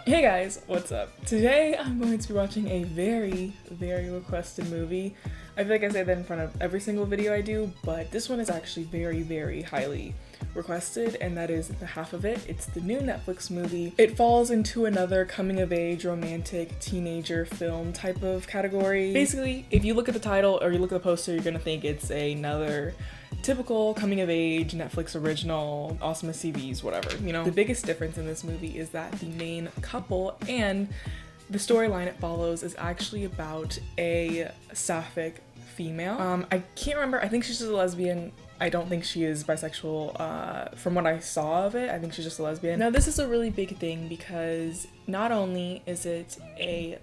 Hey guys, what's up? Today I'm going to be watching a very requested movie. I feel like I say that in front of every single video I do, but this one is actually very highly requested, and that is The Half of It. It's the new Netflix movie. It falls into another coming-of-age, romantic, teenager film type of category. Basically, if you look at the title or you look at the poster, you're gonna think it's another typical coming-of-age Netflix original, awesome as CVs, whatever, you know? The biggest difference in this movie is that the main couple and the storyline it follows is actually about a sapphic female. I can't remember, I think she's just a lesbian. I don't think she is bisexual. From what I saw of it, I think she's just a lesbian. Now this is a really big thing because not only is it a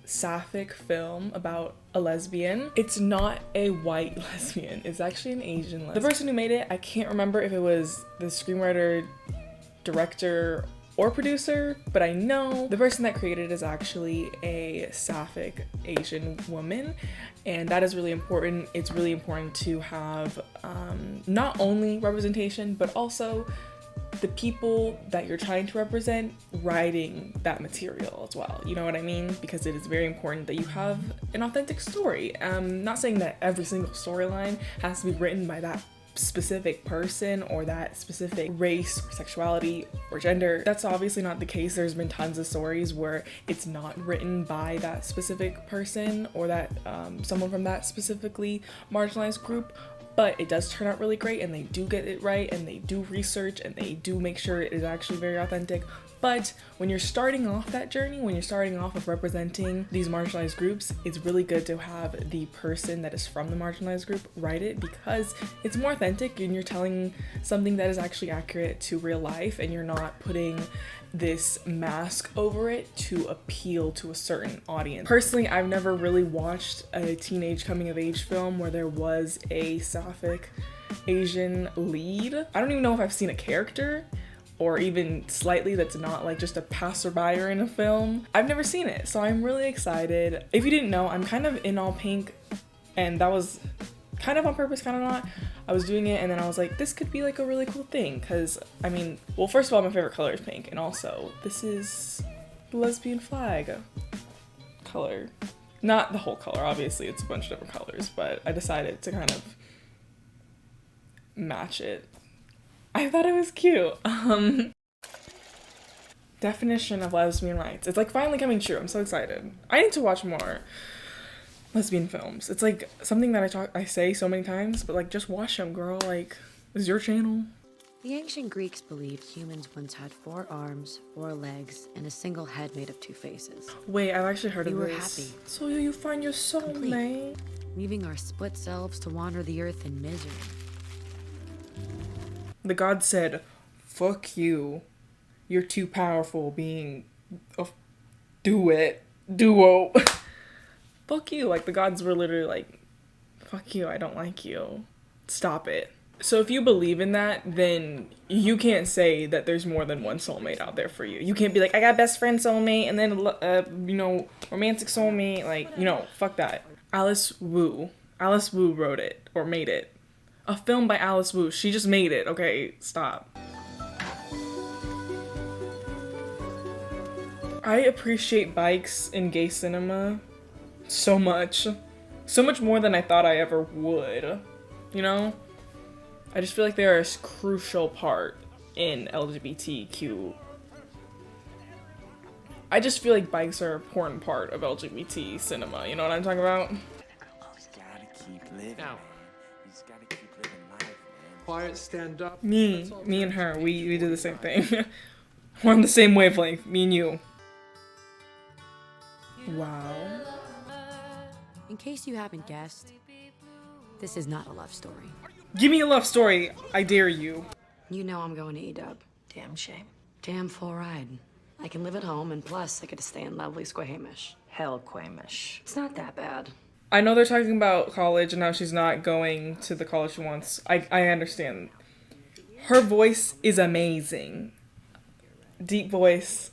sapphic film about a lesbian, it's not a white lesbian, it's actually an Asian lesbian. The person who made it, I can't remember if it was the screenwriter, director, or producer, but I know the person that created it is actually a sapphic Asian woman, and that is really important. It's really important to have not only representation, but also the people that you're trying to represent writing that material as well. You know what I mean? Because it is very important that you have an authentic story. Not saying that every single storyline has to be written by that specific person or that specific race or sexuality or gender. That's obviously not the case. There's been tons of stories where it's not written by that specific person or that someone from that specifically marginalized group, but it does turn out really great and they do get it right and they do research and they do make sure it is actually very authentic. But when you're starting off that journey, when you're starting off of representing these marginalized groups, it's really good to have the person that is from the marginalized group write it because it's more authentic and you're telling something that is actually accurate to real life and you're not putting this mask over it to appeal to a certain audience. Personally, I've never really watched a teenage coming of age film where there was a sapphic Asian lead. I don't even know if I've seen a character or even slightly that's not like just a passerby in a film. I've never seen it, so I'm really excited. If you didn't know, I'm kind of in all pink, and that was kind of on purpose, kind of not. I was doing it and then I was like, this could be like a really cool thing because, I mean, well, first of all, my favorite color is pink, and also this is the lesbian flag color. Not the whole color, obviously, it's a bunch of different colors, but I decided to kind of match it. I thought it was cute. Definition of lesbian rights. It's like finally coming true. I'm so excited. I need to watch more lesbian films. It's like something that I say so many times, but like just watch them, girl. Like, this is your channel. The ancient Greeks believed humans once had 4 arms, 4 legs, and a single head made of 2 faces. Wait, I've actually heard of this. We were happy. So you find your soulmate. Leaving our split selves to wander the earth in misery. The god said, fuck you. You're too powerful being do it. Duo. Fuck you. Like, the gods were literally like, fuck you, I don't like you. Stop it. So if you believe in that, then you can't say that there's more than one soulmate out there for you. You can't be like, I got best friend soulmate and then, romantic soulmate. Like, fuck that. Alice Wu wrote it, or made it. A film by Alice Wu. She just made it. Okay, stop. I appreciate bikes in gay cinema so much. So much more than I thought I ever would. You know? I just feel like they're a crucial part in LGBTQ. I just feel like bikes are an important part of LGBT cinema. You know what I'm talking about? Now, quiet, stand up. Me and her, we do the same thing. We're on the same wavelength, me and you. Wow. In case you haven't guessed, this is not a love story. Give me a love story, I dare you. You know I'm going to E-Dub. Damn shame. Damn full ride. I can live at home, and plus I get to stay in lovely Squamish. Hell Quamish. It's not that bad. I know they're talking about college and how she's not going to the college she wants. I understand. Her voice is amazing. Deep voice.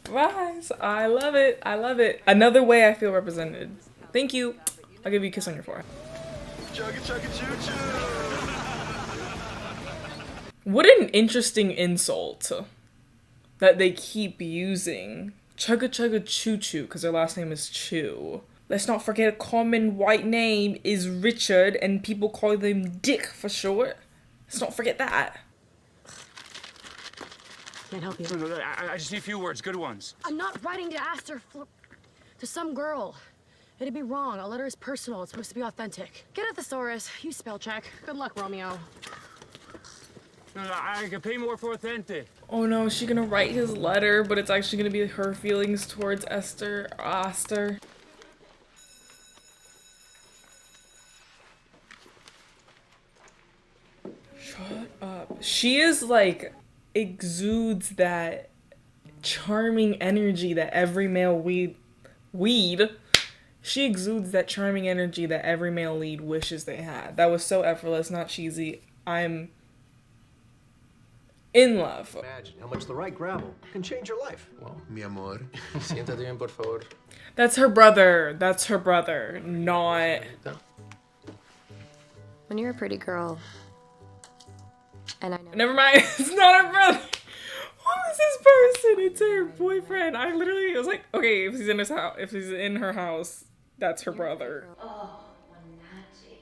Rise. I love it. I love it. Another way I feel represented. Thank you. I'll give you a kiss on your forehead. Chugga chugga choo choo. What an interesting insult. that they keep using. Chugga Chugga Choo Choo, because her last name is Choo. Let's not forget a common white name is Richard, and people call them Dick for short. Let's not forget that. Can't help you. No, I just need a few words, good ones. I'm not writing to ask her to some girl. It'd be wrong. A letter is personal. It's supposed to be authentic. Get a thesaurus. Use spell check. Good luck, Romeo. No, I can pay more for authentic. Oh no, is she gonna write his letter, but it's actually gonna be her feelings towards Aster. Shut up. She is like, exudes that charming energy that every male she exudes that charming energy that every male lead wishes they had. That was so effortless, not cheesy. I'm in love. Imagine how much the right gravel can change your life. Well, mi amor, siéntate bien, por favor. That's her brother. That's her brother, not... When you're a pretty girl, and I know. Never mind, it's not her brother. Who is this person? It's her boyfriend. I literally was like, okay, if he's in his house, if he's in her house, that's her brother. Oh, Wenatchee.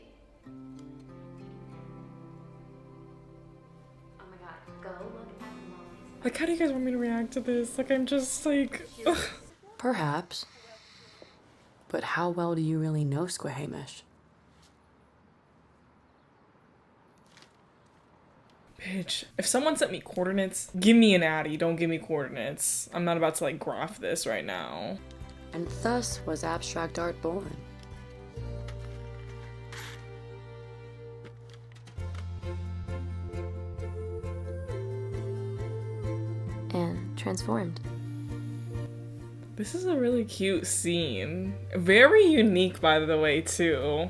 Oh my god, go look at Molly's. Like, how do you guys want me to react to this? Like, I'm just like, ugh. Perhaps. But how well do you really know Squahamish? Bitch, if someone sent me coordinates, give me an addy, don't give me coordinates. I'm not about to like graph this right now. And thus was abstract art born. And transformed. This is a really cute scene. Very unique, by the way, too.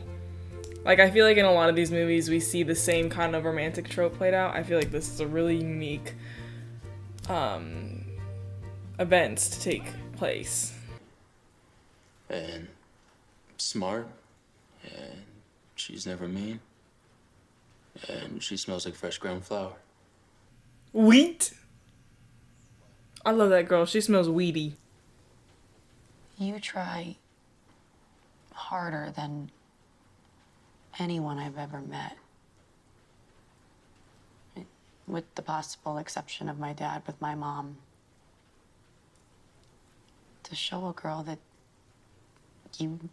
Like, I feel like in a lot of these movies, we see the same kind of romantic trope played out. I feel like this is a really unique events to take place. And smart, and she's never mean, and she smells like fresh ground flour. Wheat? I love that girl. She smells weedy. You try harder than anyone I've ever met. With the possible exception of my dad, with my mom. To show a girl that you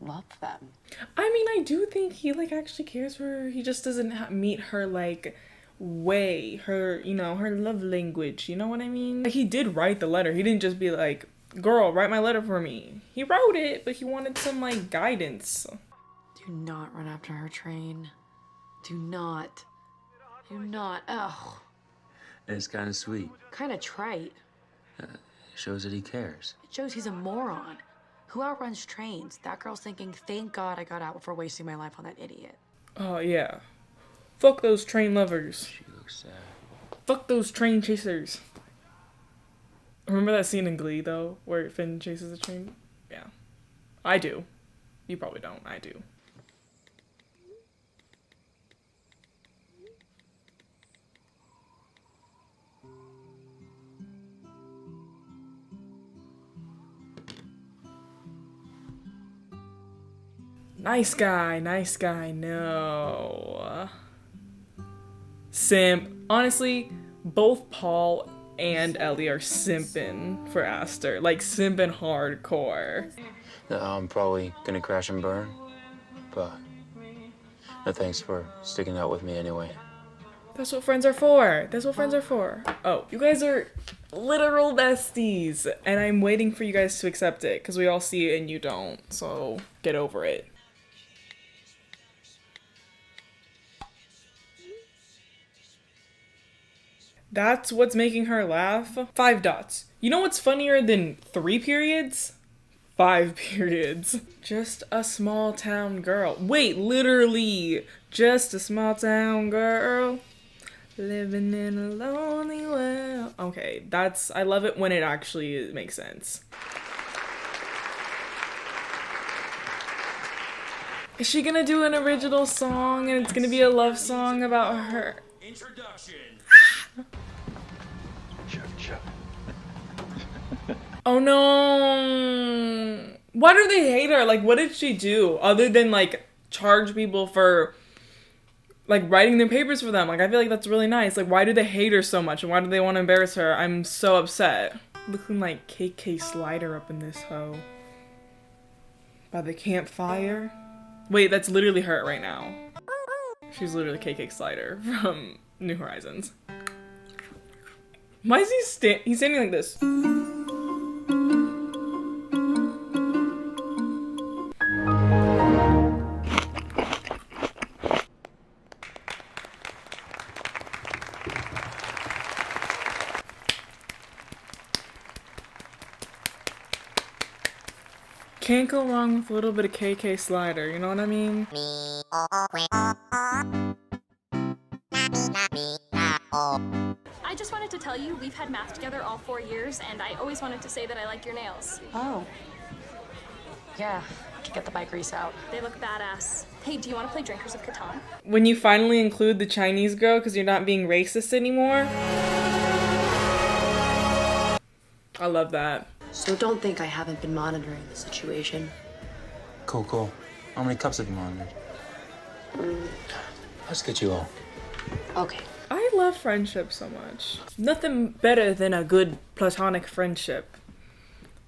love them. I mean, I do think he, like, actually cares for her. He just doesn't meet her, like, way. Her, you know, her love language. You know what I mean? Like, he did write the letter. He didn't just be like, girl, write my letter for me. He wrote it, but he wanted some, like, guidance. Do not run after her train. Do not. Do not. Ugh. And it's kind of sweet. Kind of trite. Shows that he cares. It shows he's a moron. Who outruns trains? That girl's thinking, thank God I got out before wasting my life on that idiot. Oh, yeah. Fuck those train lovers. She looks sad. Fuck those train chasers. Remember that scene in Glee, though, where Finn chases a train? Yeah. I do. You probably don't. I do. Nice guy, no. Simp. Honestly, both Paul and Ellie are simping for Aster. Like, simping hardcore. I'm probably gonna crash and burn, but no thanks for sticking out with me anyway. That's what friends are for. That's what friends are for. Oh, you guys are literal besties, and I'm waiting for you guys to accept it, because we all see it and you don't, so get over it. That's what's making her laugh. 5 dots. You know what's funnier than 3 periods? 5 periods. Just a small town girl. Wait, literally, just a small town girl. Living in a lonely world. Okay, I love it when it actually makes sense. Is she gonna do an original song and it's gonna be a love song about her? Introduction. Chug, chug. Oh no. Why do they hate her? Like, what did she do other than like charge people for like writing their papers for them? Like, I feel like that's really nice. Like, why do they hate her so much? And why do they want to embarrass her? I'm so upset. Looking like KK Slider up in this hoe. By the campfire. Wait, that's literally her right now. She's literally KK Slider from New Horizons. Why is he's standing like this? Can't go wrong with a little bit of KK Slider, you know what I mean? I just wanted to tell you we've had math together all 4 years, and I always wanted to say that I like your nails. Oh. Yeah, to get the bike grease out. They look badass. Hey, do you want to play Drinkers of Catan? When you finally include the Chinese girl because you're not being racist anymore. I love that. So don't think I haven't been monitoring the situation. Cool. How many cups have you monitored? Let's get you all. Okay. I love friendship so much. Nothing better than a good platonic friendship.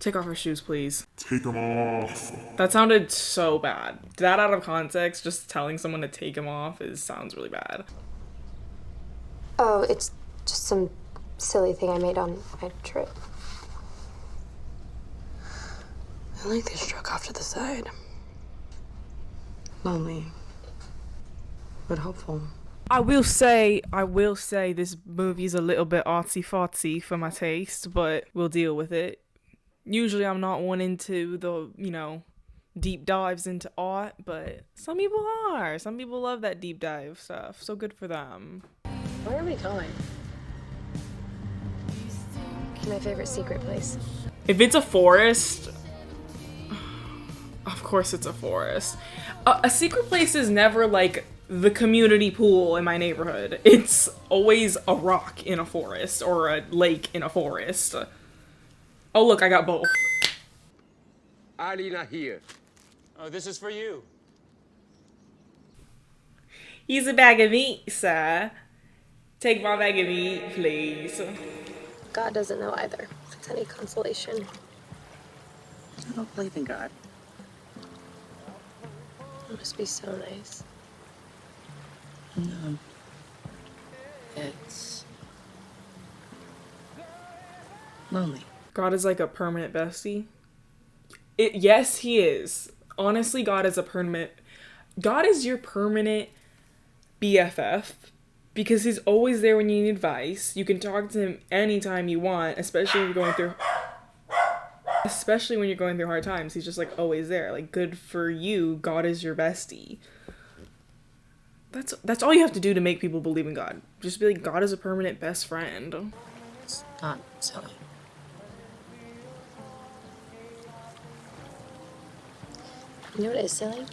Take off her shoes, please. Take them off. That sounded so bad. That out of context, just telling someone to take them off sounds really bad. Oh, it's just some silly thing I made on my trip. I like this truck off to the side. Lonely, but hopeful. I will say this movie's a little bit artsy-fartsy for my taste, but we'll deal with it. Usually I'm not one into the, deep dives into art, but some people are. Some people love that deep dive stuff, so good for them. Where are we going? My favorite secret place. If it's a forest, of course it's a forest. A secret place is never like the community pool in my neighborhood. It's always a rock in a forest or a lake in a forest. Oh look, I got both. Alina here. Oh, this is for you. He's a bag of meat, sir. Take my bag of meat, please. God doesn't know either, if it's any consolation. I don't believe in God. It must be so nice. No. It's lonely. God is like a permanent bestie. Yes, he is. Honestly, God is your permanent BFF because he's always there when you need advice. You can talk to him anytime you want, especially when you're going through hard times. He's just like always there. Like, good for you. God is your bestie. That's all you have to do to make people believe in God. Just be like, God is a permanent best friend. It's not silly. You know what is silly?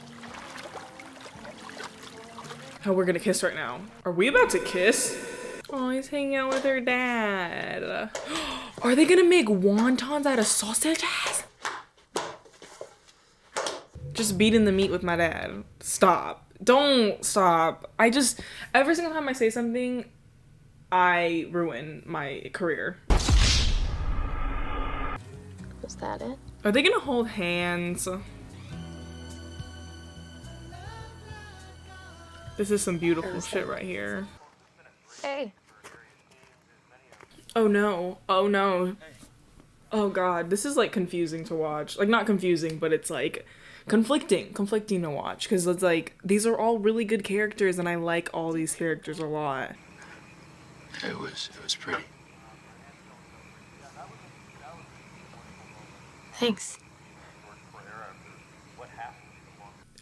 How we're gonna kiss right now. Are we about to kiss? Oh, he's hanging out with her dad. Are they gonna make wontons out of sausages? Just beating the meat with my dad. Stop. Don't stop. Every single time I say something, I ruin my career. Was that it? Are they gonna hold hands? This is some beautiful shit right here. Hey. Oh no. Oh no. Oh god. This is like confusing to watch. Like, not confusing, but it's like conflicting to watch. Because it's like, these are all really good characters and I like all these characters a lot. It was pretty. Thanks.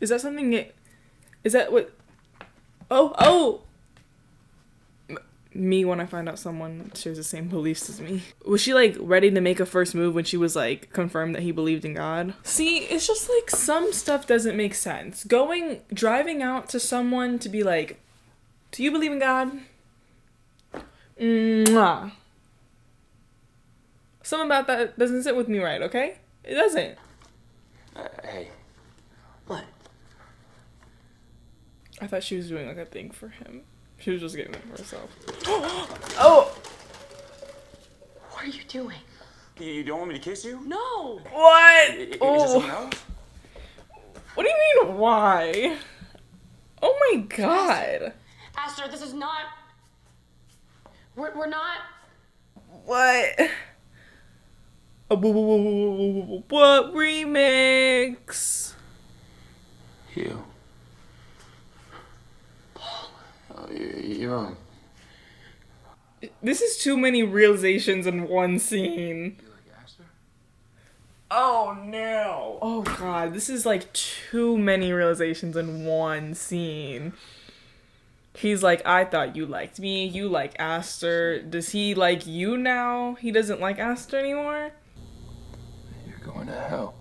Is that something is that what? Oh! Me when I find out someone shares the same beliefs as me. Was she like ready to make a first move when she was like confirmed that he believed in God? See, it's just like some stuff doesn't make sense. Driving out to someone to be like, do you believe in God? Mwah. Something about that doesn't sit with me right, okay? It doesn't. Hey. What? I thought she was doing like a thing for him. She was just getting it for herself. Oh! What are you doing? You don't want me to kiss you? No! What? Is it Oh. someone else? What do you mean, why? Oh my god. Aster, this is not. We're not. What? What remix? You. Oh, you're wrong. This is too many realizations in one scene. You like Aster? Oh no. Oh god, this is like too many realizations in one scene. He's like, I thought you liked me, you like Aster. Does he like you now? He doesn't like Aster anymore? You're going to hell.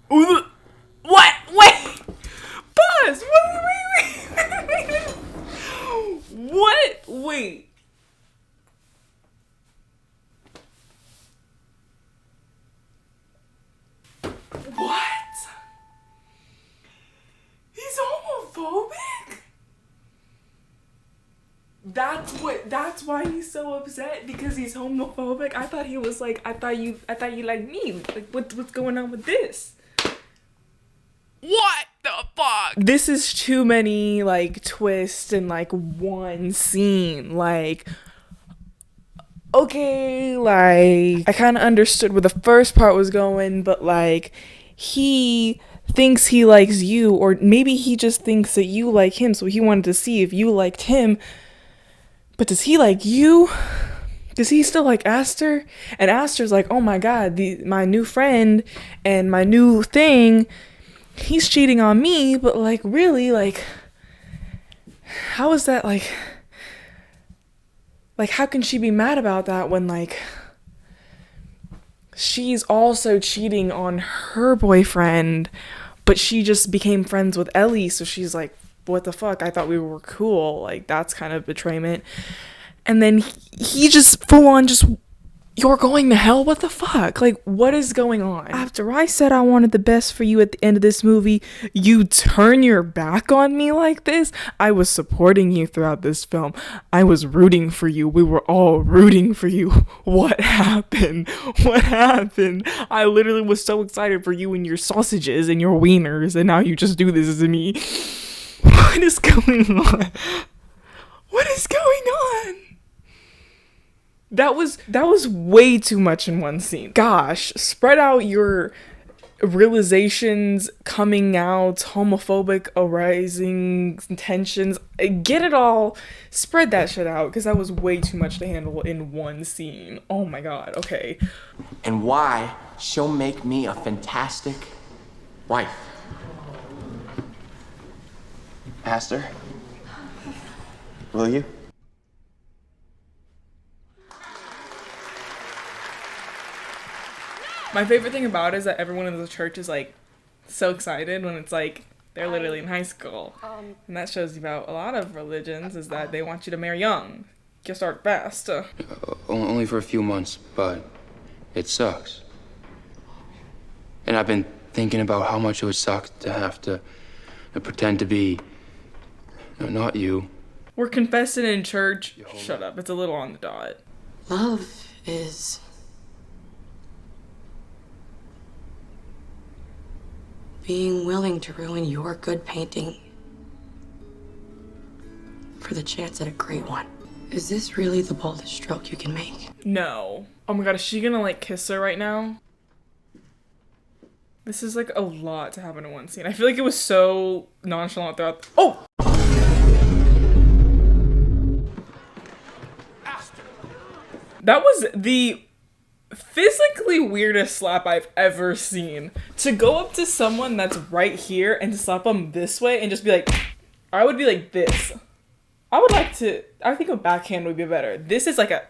What? Wait! Pause! Wait. What? Wait. What? He's homophobic? That's why he's so upset, because he's homophobic. I thought he was like, I thought you liked me. Like what's going on with this? What the fuck? This is too many like twists in like one scene. Like, okay, like I kind of understood where the first part was going, but like he thinks he likes you, or maybe he just thinks that you like him, so he wanted to see if you liked him. But does he like you? Does he still like Aster? And Aster's like, oh my god, my new friend and my new thing, he's cheating on me, but like really, like how is that like how can she be mad about that when like she's also cheating on her boyfriend, but she just became friends with Ellie, so she's like, what the fuck? I thought we were cool. Like, that's kind of betrayment. And then he just full on just, you're going to hell? What the fuck? Like, what is going on? After I said I wanted the best for you at the end of this movie, you turn your back on me like this? I was supporting you throughout this film. I was rooting for you. We were all rooting for you. What happened? What happened? I literally was so excited for you and your sausages and your wieners, and now you just do this to me. What is going on? What is going on? That was way too much in one scene. Gosh, spread out your realizations, coming out, homophobic arising tensions. Get it all. Spread that shit out, because that was way too much to handle in one scene. Oh my god, okay. And why she'll make me a fantastic wife. Aster, will you? My favorite thing about it is that everyone in the church is like so excited when it's like they're literally in high school. And that shows you about a lot of religions, is that they want you to marry young. You start fast. Only for a few months, but it sucks. And I've been thinking about how much it would suck to have to pretend to be not you. We're confessing in church. Shut up. It's a little on the dot. Love is being willing to ruin your good painting for the chance at a great one. Is this really the boldest stroke you can make? No. Oh my god, is she gonna like kiss her right now? This is like a lot to happen in one scene. I feel like it was so nonchalant throughout. Oh! That was the physically weirdest slap I've ever seen. To go up to someone that's right here and to slap them this way and just be like, I would be like this. I think a backhand would be better. This is like a...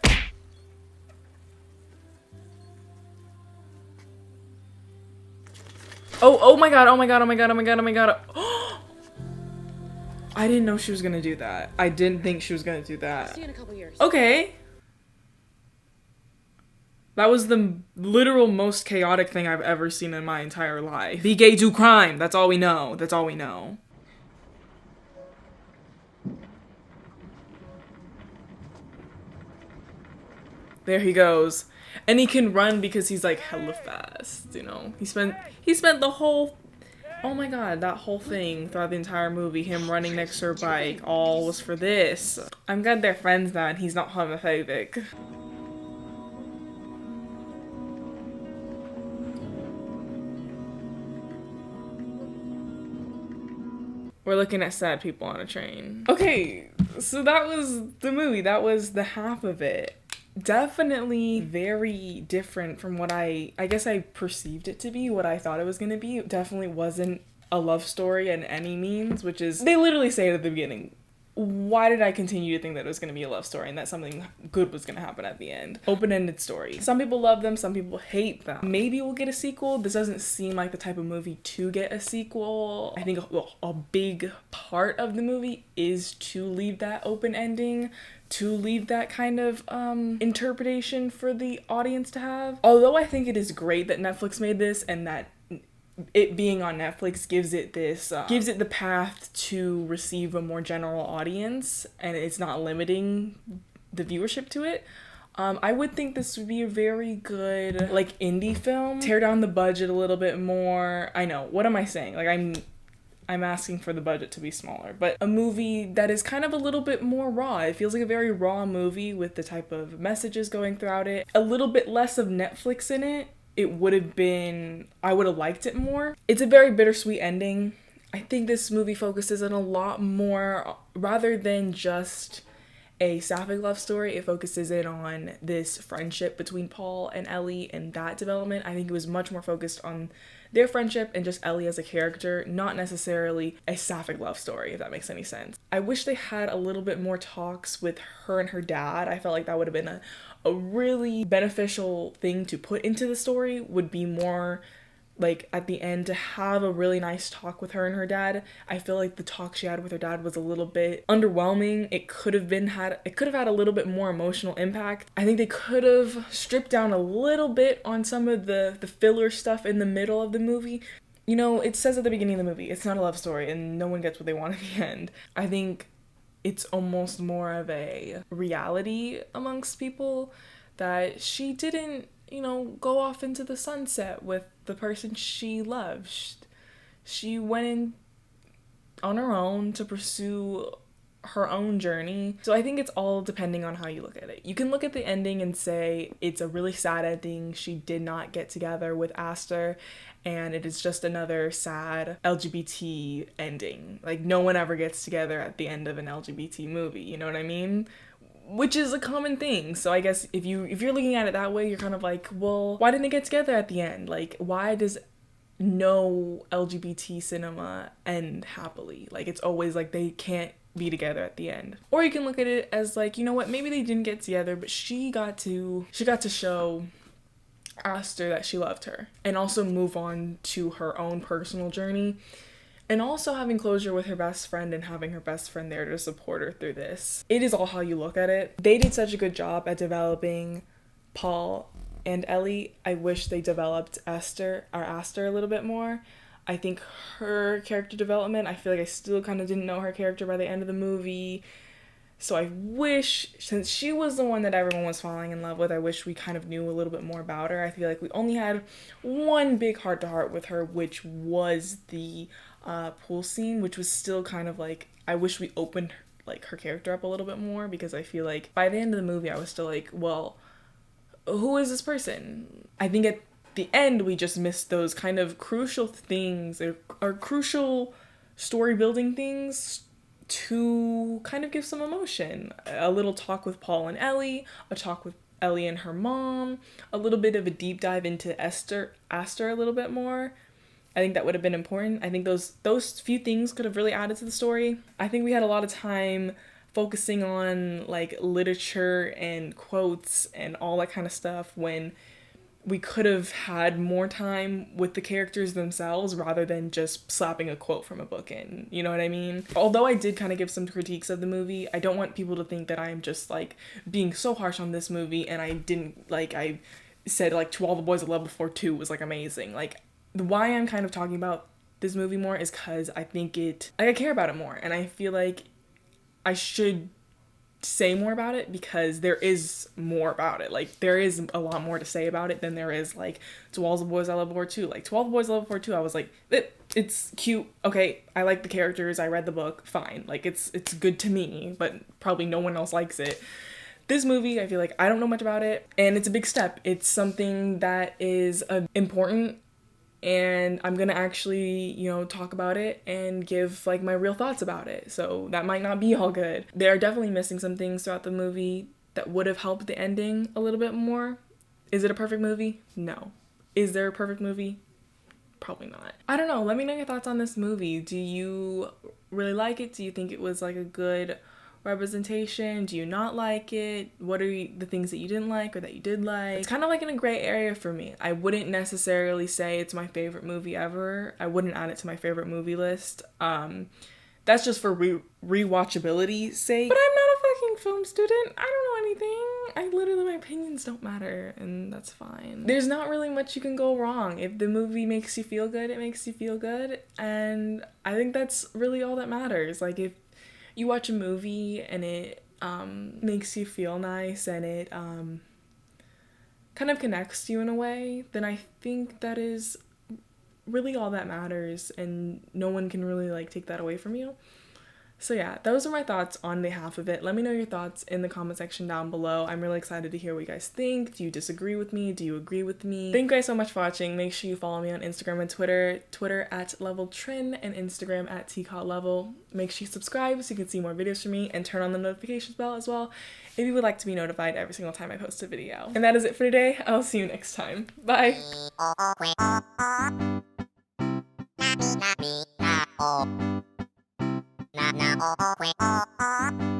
Oh my god, oh my god, oh my god, oh my god, oh my god. I didn't know she was gonna do that. I didn't think she was gonna do that. See you in a couple years. Okay. That was the literal most chaotic thing I've ever seen in my entire life. Be gay, do crime. That's all we know. That's all we know. There he goes. And he can run because he's like hella fast, you know. He spent the whole, oh my god, that whole thing throughout the entire movie, him running next to her bike, all was for this. I'm glad they're friends now and he's not homophobic. We're looking at sad people on a train. Okay, so that was the movie. That was the half of it. Definitely very different from what I guess I perceived it to be, what I thought it was gonna be. It definitely wasn't a love story in any means, which is, they literally say it at the beginning. Why did I continue to think that it was going to be a love story and that something good was going to happen at the end? Open-ended story. Some people love them, some people hate them. Maybe we'll get a sequel. This doesn't seem like the type of movie to get a sequel. I think a big part of the movie is to leave that open ending, to leave that kind of interpretation for the audience to have. Although I think it is great that Netflix made this and that it being on Netflix gives it this gives it the path to receive a more general audience, and it's not limiting the viewership to it. I would think this would be a very good like indie film. Tear down the budget a little bit more. I know, what am I saying? Like I'm asking for the budget to be smaller, but a movie that is kind of a little bit more raw. It feels like a very raw movie with the type of messages going throughout it. A little bit less of Netflix in it. It would have been, I would have liked it more. It's a very bittersweet ending. I think this movie focuses on a lot more, rather than just a sapphic love story, it focuses in on this friendship between Paul and Ellie and that development. I think it was much more focused on their friendship and just Ellie as a character, not necessarily a sapphic love story, if that makes any sense. I wish they had a little bit more talks with her and her dad. I felt like that would have been a really beneficial thing to put into the story, would be more like at the end to have a really nice talk with her and her dad. I feel like the talk she had with her dad was a little bit underwhelming. It could have had a little bit more emotional impact. I think they could have stripped down a little bit on some of the filler stuff in the middle of the movie. You know, it says at the beginning of the movie, it's not a love story and no one gets what they want at the end. I think it's almost more of a reality amongst people that she didn't, you know, go off into the sunset with the person she loves. She went in on her own to pursue her own journey. So I think it's all depending on how you look at it. You can look at the ending and say it's a really sad ending. She did not get together with Aster and it is just another sad LGBT ending. Like, no one ever gets together at the end of an LGBT movie, you know what I mean? Which is a common thing. So I guess if you're looking at it that way, you're kind of like, well, why didn't they get together at the end? Like, why does no LGBT cinema end happily? Like, it's always like they can't be together at the end. Or you can look at it as like, you know what, maybe they didn't get together, but she got to show Aster that she loved her and also move on to her own personal journey. And also having closure with her best friend and having her best friend there to support her through this. It is all how you look at it. They did such a good job at developing Paul and Ellie. I wish they developed Aster a little bit more. I think her character development, I feel like I still kind of didn't know her character by the end of the movie. So I wish, since she was the one that everyone was falling in love with, I wish we kind of knew a little bit more about her. I feel like we only had one big heart-to-heart with her, which was the pool scene, which was still kind of like, I wish we opened like her character up a little bit more, because I feel like by the end of the movie I was still like, well, who is this person? I think at the end we just missed those kind of crucial things or crucial story building things to kind of give some emotion. A little talk with Paul and Ellie, a talk with Ellie and her mom, a little bit of a deep dive into Aster a little bit more. I think that would have been important. I think those few things could have really added to the story. I think we had a lot of time focusing on like literature and quotes and all that kind of stuff when we could have had more time with the characters themselves rather than just slapping a quote from a book in, you know what I mean? Although I did kind of give some critiques of the movie, I don't want people to think that I'm just like being so harsh on this movie and I said like To All the Boys I Loved Before 2 was like amazing. Like why I'm kind of talking about this movie more is because I think I care about it more, and I feel like I should say more about it because there is more about it. Like there is a lot more to say about it than there is like To All the Boys I Loved Before 2. Like To All the Boys I Loved Before 2, I was like, it's cute. Okay, I like the characters. I read the book. Fine. Like it's good to me, but probably no one else likes it. This movie, I feel like I don't know much about it, and it's a big step. It's something that is important, and I'm gonna actually, you know, talk about it and give like my real thoughts about it. So that might not be all good. They are definitely missing some things throughout the movie that would have helped the ending a little bit more. Is it a perfect movie? No. Is there a perfect movie? Probably not. I don't know. Let me know your thoughts on this movie. Do you really like it? Do you think it was like a good representation? Do you not like it? What are the things that you didn't like or that you did like? It's kind of like in a gray area for me. I wouldn't necessarily say it's my favorite movie ever. I wouldn't add it to my favorite movie list. That's just for rewatchability's sake. But I'm not a fucking film student. I don't know anything. My opinions don't matter, and that's fine. There's not really much you can go wrong. If the movie makes you feel good, it makes you feel good, and I think that's really all that matters. Like if you watch a movie and it makes you feel nice and it kind of connects you in a way, then I think that is really all that matters, and no one can really like take that away from you. So yeah, those are my thoughts on the half of it. Let me know your thoughts in the comment section down below. I'm really excited to hear what you guys think. Do you disagree with me? Do you agree with me? Thank you guys so much for watching. Make sure you follow me on Instagram and Twitter. Twitter at LevelTrin and Instagram at TCALLevel. Make sure you subscribe so you can see more videos from me, and turn on the notifications bell as well if you would like to be notified every single time I post a video. And that is it for today. I'll see you next time. Bye! Na na oh,